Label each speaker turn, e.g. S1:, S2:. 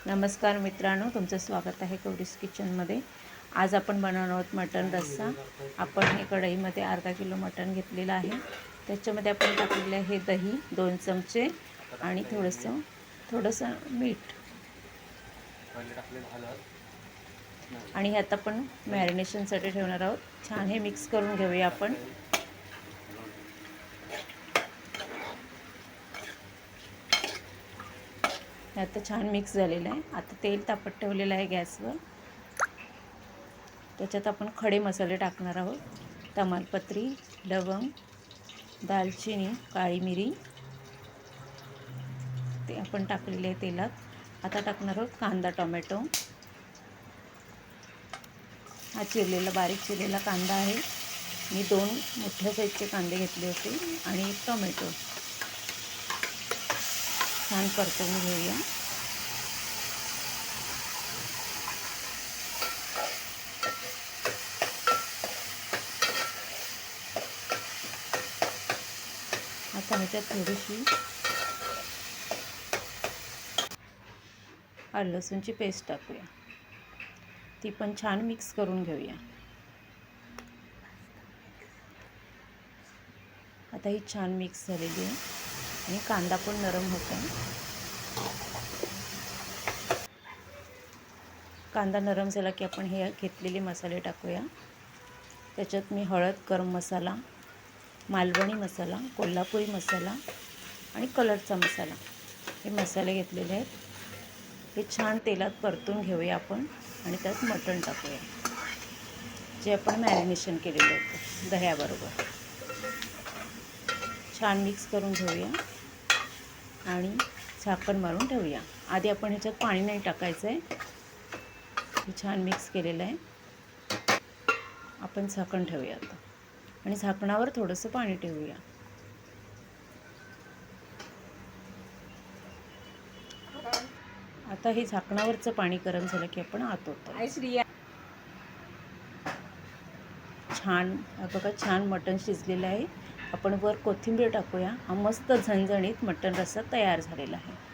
S1: नमस्कार मित्रांनो, तुमचं स्वागत आहे गौरीज किचनमध्ये। आज आपण बनवणार आहोत मटण रस्सा। आपण हे कढईमध्ये अर्धा किलो मटण घेतलेलं आहे। त्याच्यामध्ये आपण टाकलेले आहे दही 2 चमचे आणि थोडंसं मीठ। आणि हे आता आपण मॅरिनेशनसाठी ठेवणार आहोत। छान हे मिक्स करून घेऊया आपण। आता छान मिक्स झालेलं आहे। आता तेल तापत ठेवलेलं आहे गॅसवर। त्याच्यात आपण खडे मसाले टाकणार आहोत। तमालपत्री, लवंग, दालचिनी, काळी मिरी ते आपण टाकलेले आहे तेलात। आता टाकणार आहोत कांदा, टोमॅटो। हा बारीक चिरलेला कांदा आहे। मी 2 मोठ्या साईजचे कांदे घेतले होते आणि 1 टोमॅटो। छान परतवून घेऊया। आता ह्याच्यात थोडीशी आलं लसूणची पेस्ट टाकूया। ती पण छान मिक्स करून घेऊया। आता ही छान मिक्स झालेली आहे आणि कांदा पण नरम होत आहे। कांदा नरम झाला की आपण हे घेतलेले मसाले टाकूया। त्याच्यात मी हळद, गरम मसाला, मालवणी मसाला, कोल्हापुरी मसाला आणि कलरचा मसाला हे मसाले घेतलेले आहेत। हे छान तेलात परतून घेऊया आपण आणि त्यात मटण टाकूया जे आपण मॅरिनेशन केलेलं होतं दह्याबरोबर। छान मिक्स करून घेऊया आणि झाकण मारून ठेवूया। आधी आपण ह्याच्यात पाणी नाही टाकायचं आहे। हे छान मिक्स केलेलं आहे। आपण झाकण ठेवूया आता आणि झाकणावर थोडंसं पाणी ठेवूया। आता हे झाकणावरचं पाणी गरम झालं की आपण आत ओतूया। छान बघा, छान मटण शिजलेलं आहे। आपण वर कोथिंबीर टाकूया। हा मस्त झणझणीत मटण रस्सा तयार झालेला आहे।